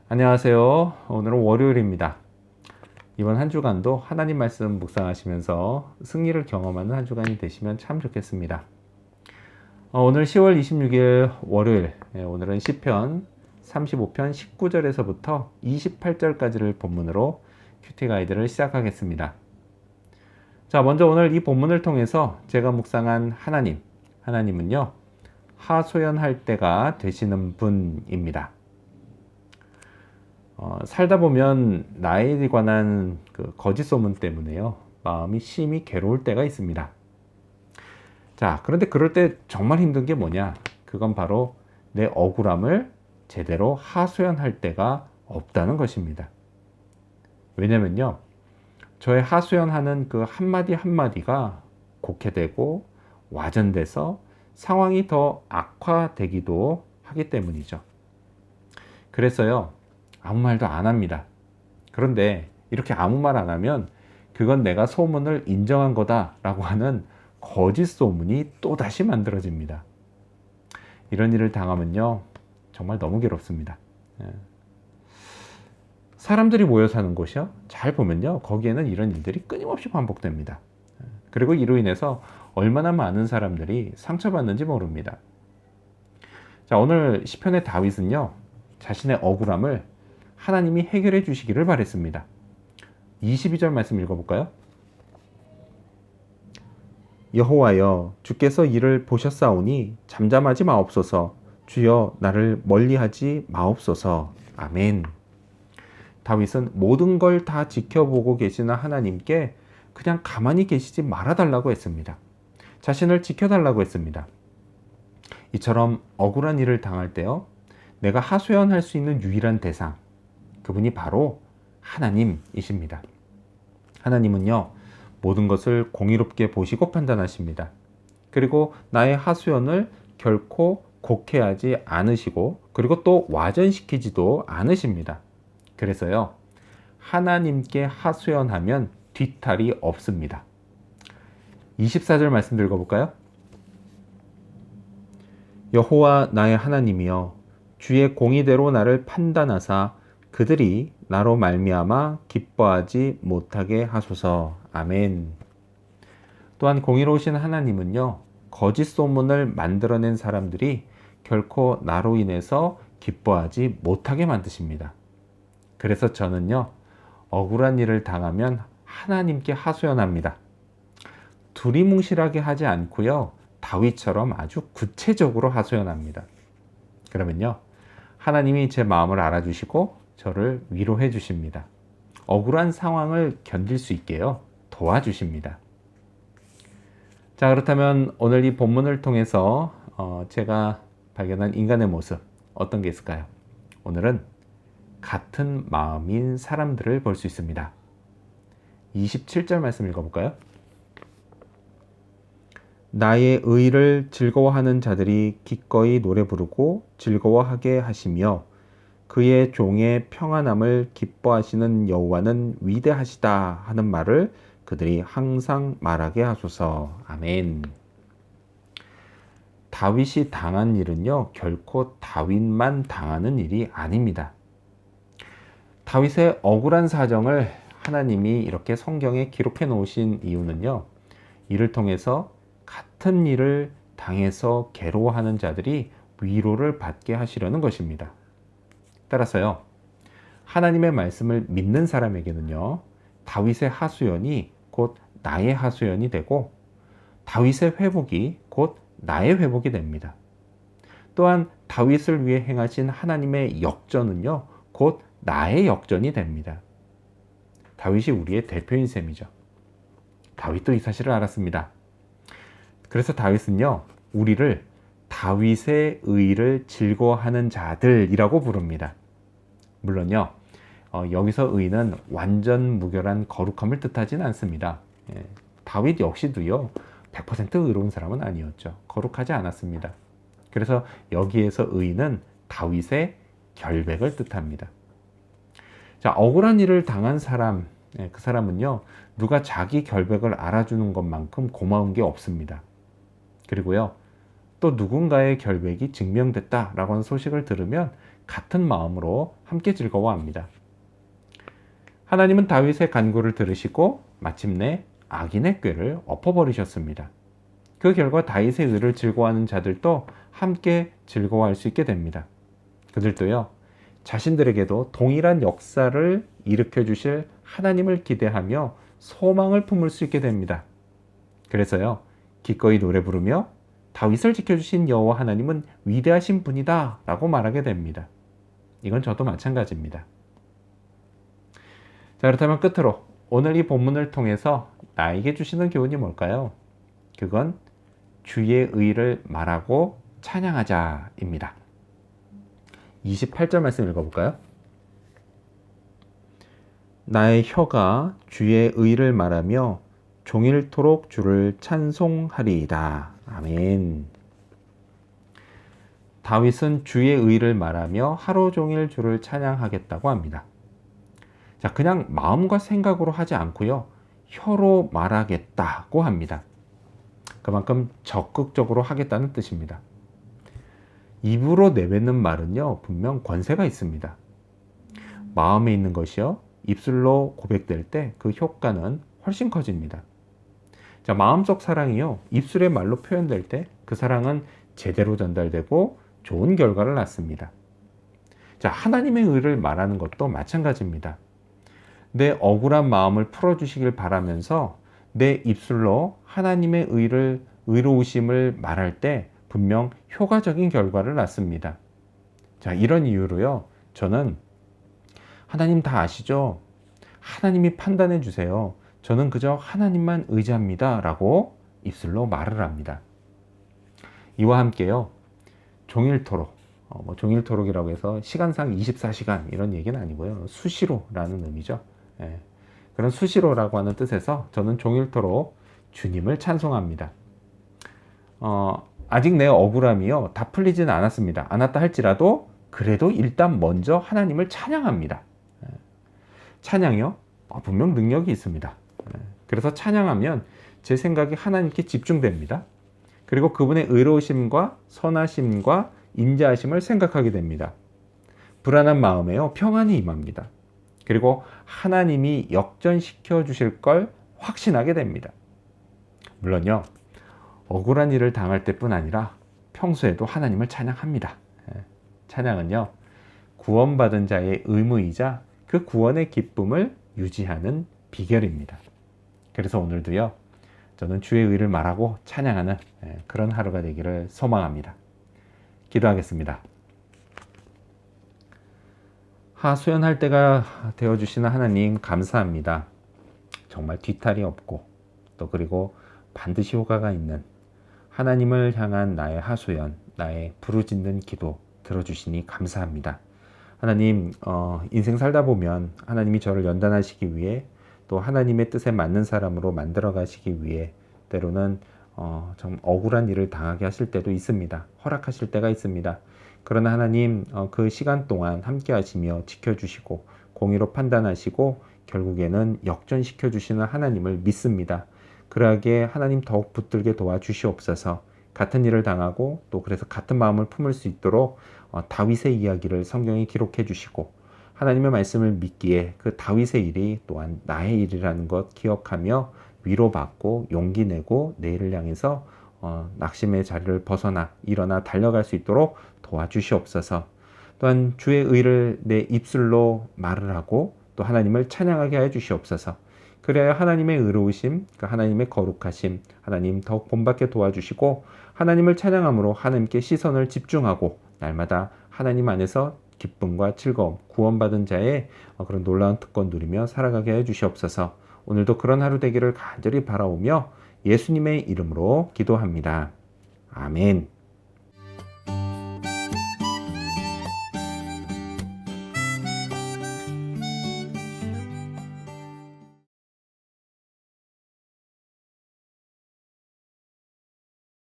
안녕하세요. 오늘은 월요일입니다. 이번 한 주간도 하나님 말씀 묵상하시면서 승리를 경험하는 한 주간이 되시면 참 좋겠습니다. 오늘 10월 26일 월요일, 오늘은 시편 35편 19절에서부터 28절까지를 본문으로 큐티 가이드를 시작하겠습니다. 자, 먼저 오늘 이 본문을 통해서 제가 묵상한 하나님은요, 하소연할 때가 되시는 분입니다. 살다 보면 나에 관한 그 거짓 소문 때문에요, 마음이 심히 괴로울 때가 있습니다. 자, 그런데 그럴 때 정말 힘든 게 뭐냐? 그건 바로 내 억울함을 제대로 하소연할 때가 없다는 것입니다. 왜냐면요, 저의 하소연하는 그 한마디 한마디가 곡해되고 와전돼서 상황이 더 악화되기도 하기 때문이죠. 그래서요, 아무 말도 안 합니다. 그런데 이렇게 아무 말 안 하면 그건 내가 소문을 인정한 거다라고 하는 거짓 소문이 또다시 만들어집니다. 이런 일을 당하면요, 정말 너무 괴롭습니다. 사람들이 모여 사는 곳이요, 잘 보면요, 거기에는 이런 일들이 끊임없이 반복됩니다. 그리고 이로 인해서 얼마나 많은 사람들이 상처받는지 모릅니다. 자, 오늘 시편의 다윗은요, 자신의 억울함을 하나님이 해결해 주시기를 바랬습니다. 22절 말씀 읽어볼까요? 여호와여, 주께서 이를 보셨사오니 잠잠하지 마옵소서. 주여, 나를 멀리하지 마옵소서. 아멘. 다윗은 모든 걸 다 지켜보고 계시는 하나님께 그냥 가만히 계시지 말아달라고 했습니다. 자신을 지켜달라고 했습니다. 이처럼 억울한 일을 당할 때요, 내가 하소연할 수 있는 유일한 대상, 그분이 바로 하나님이십니다. 하나님은요, 모든 것을 공의롭게 보시고 판단하십니다. 그리고 나의 하소연을 결코 곡해하지 않으시고, 그리고 또 와전시키지도 않으십니다. 그래서요, 하나님께 하소연하면 뒤탈이 없습니다. 24절 말씀 읽어볼까요? 여호와 나의 하나님이여, 주의 공의대로 나를 판단하사 그들이 나로 말미암아 기뻐하지 못하게 하소서. 아멘. 또한 공의로우신 하나님은요, 거짓 소문을 만들어낸 사람들이 결코 나로 인해서 기뻐하지 못하게 만드십니다. 그래서 저는요, 억울한 일을 당하면 하나님께 하소연합니다. 두리뭉실하게 하지 않고요, 다윗처럼 아주 구체적으로 하소연합니다. 그러면요, 하나님이 제 마음을 알아주시고 저를 위로해 주십니다. 억울한 상황을 견딜 수 있게요, 도와주십니다. 자, 그렇다면 오늘 이 본문을 통해서 제가 발견한 인간의 모습, 어떤 게 있을까요? 오늘은 같은 마음인 사람들을 볼 수 있습니다. 27절 말씀 읽어볼까요? 나의 의를 즐거워하는 자들이 기꺼이 노래 부르고 즐거워하게 하시며 그의 종의 평안함을 기뻐하시는 여호와는 위대하시다 하는 말을 그들이 항상 말하게 하소서. 아멘. 다윗이 당한 일은요, 결코 다윗만 당하는 일이 아닙니다. 다윗의 억울한 사정을 하나님이 이렇게 성경에 기록해 놓으신 이유는요, 이를 통해서 같은 일을 당해서 괴로워하는 자들이 위로를 받게 하시려는 것입니다. 따라서요, 하나님의 말씀을 믿는 사람에게는요, 다윗의 하소연이 곧 나의 하소연이 되고 다윗의 회복이 곧 나의 회복이 됩니다. 또한 다윗을 위해 행하신 하나님의 역전은요, 곧 나의 역전이 됩니다. 다윗이 우리의 대표인 셈이죠. 다윗도 이 사실을 알았습니다. 그래서 다윗은요, 우리를 다윗의 의를 즐거워하는 자들이라고 부릅니다. 물론요, 여기서 의는 완전 무결한 거룩함을 뜻하진 않습니다. 다윗 역시도요, 100% 의로운 사람은 아니었죠. 거룩하지 않았습니다. 그래서 여기에서 의는 다윗의 결백을 뜻합니다. 자, 억울한 일을 당한 사람, 그 사람은요, 누가 자기 결백을 알아주는 것만큼 고마운 게 없습니다. 그리고요, 또 누군가의 결백이 증명됐다라고 하는 소식을 들으면 같은 마음으로 함께 즐거워합니다. 하나님은 다윗의 간구를 들으시고 마침내 악인의 꾀를 엎어버리셨습니다. 그 결과 다윗의 의를 즐거워하는 자들도 함께 즐거워할 수 있게 됩니다. 그들도요, 자신들에게도 동일한 역사를 일으켜 주실 하나님을 기대하며 소망을 품을 수 있게 됩니다. 그래서요, 기꺼이 노래 부르며 다윗을 지켜주신 여호와 하나님은 위대하신 분이다 라고 말하게 됩니다. 이건 저도 마찬가지입니다. 자, 그렇다면 끝으로 오늘 이 본문을 통해서 나에게 주시는 교훈이 뭘까요? 그건 주의 의를 말하고 찬양하자입니다. 28절 말씀 읽어볼까요? 나의 혀가 주의 의를 말하며 종일토록 주를 찬송하리이다. 아멘. 다윗은 주의 의를 말하며 하루 종일 주를 찬양하겠다고 합니다. 자, 그냥 마음과 생각으로 하지 않고요, 혀로 말하겠다고 합니다. 그만큼 적극적으로 하겠다는 뜻입니다. 입으로 내뱉는 말은요, 분명 권세가 있습니다. 마음에 있는 것이요, 입술로 고백될 때 그 효과는 훨씬 커집니다. 자, 마음속 사랑이요, 입술의 말로 표현될 때 그 사랑은 제대로 전달되고 좋은 결과를 낳습니다. 자, 하나님의 의를 말하는 것도 마찬가지입니다. 내 억울한 마음을 풀어주시길 바라면서 내 입술로 하나님의 의로우심을 말할 때 분명 효과적인 결과를 낳습니다. 자, 이런 이유로요, 저는 하나님 다 아시죠? 하나님이 판단해 주세요. 저는 그저 하나님만 의지합니다 라고 입술로 말을 합니다. 이와 함께요, 종일토록, 종일토록이라고 해서 시간상 24시간 이런 얘기는 아니고요, 수시로라는 의미죠. 예, 그런 수시로라고 하는 뜻에서 저는 종일토록 주님을 찬송합니다. 아직 내 억울함이요, 다 풀리지는 않았다 할지라도 그래도 일단 먼저 하나님을 찬양합니다. 찬양이요, 분명 능력이 있습니다. 그래서 찬양하면 제 생각이 하나님께 집중됩니다. 그리고 그분의 의로우심과 선하심과 인자하심을 생각하게 됩니다. 불안한 마음에요, 평안이 임합니다. 그리고 하나님이 역전시켜 주실 걸 확신하게 됩니다. 물론요, 억울한 일을 당할 때뿐 아니라 평소에도 하나님을 찬양합니다. 찬양은요, 구원받은 자의 의무이자 그 구원의 기쁨을 유지하는 비결입니다. 그래서 오늘도요, 저는 주의 의를 말하고 찬양하는 그런 하루가 되기를 소망합니다. 기도하겠습니다. 하소연할 때가 되어주시는 하나님 감사합니다. 정말 뒤탈이 없고 또 그리고 반드시 효과가 있는 하나님을 향한 나의 하소연, 나의 부르짖는 기도 들어주시니 감사합니다. 하나님, 인생 살다 보면 하나님이 저를 연단하시기 위해 또 하나님의 뜻에 맞는 사람으로 만들어 가시기 위해 때로는 좀 억울한 일을 당하게 하실 때도 있습니다. 허락하실 때가 있습니다. 그러나 하나님, 그 시간 동안 함께 하시며 지켜주시고 공의로 판단하시고 결국에는 역전시켜 주시는 하나님을 믿습니다. 그러하게 하나님 더욱 붙들게 도와주시옵소서. 같은 일을 당하고 또 그래서 같은 마음을 품을 수 있도록 다윗의 이야기를 성경에 기록해 주시고 하나님의 말씀을 믿기에 그 다윗의 일이 또한 나의 일이라는 것 기억하며 위로받고 용기 내고 내일을 향해서 낙심의 자리를 벗어나 일어나 달려갈 수 있도록 도와주시옵소서. 또한 주의 의를 내 입술로 말을 하고 또 하나님을 찬양하게 해 주시옵소서. 그래야 하나님의 의로우심, 그 하나님의 거룩하심, 하나님 더욱 본받게 도와주시고 하나님을 찬양함으로 하나님께 시선을 집중하고 날마다 하나님 안에서 기쁨과 즐거움, 구원받은 자의 그런 놀라운 특권 누리며 살아가게 해 주시옵소서. 오늘도 그런 하루 되기를 간절히 바라오며 예수님의 이름으로 기도합니다. 아멘.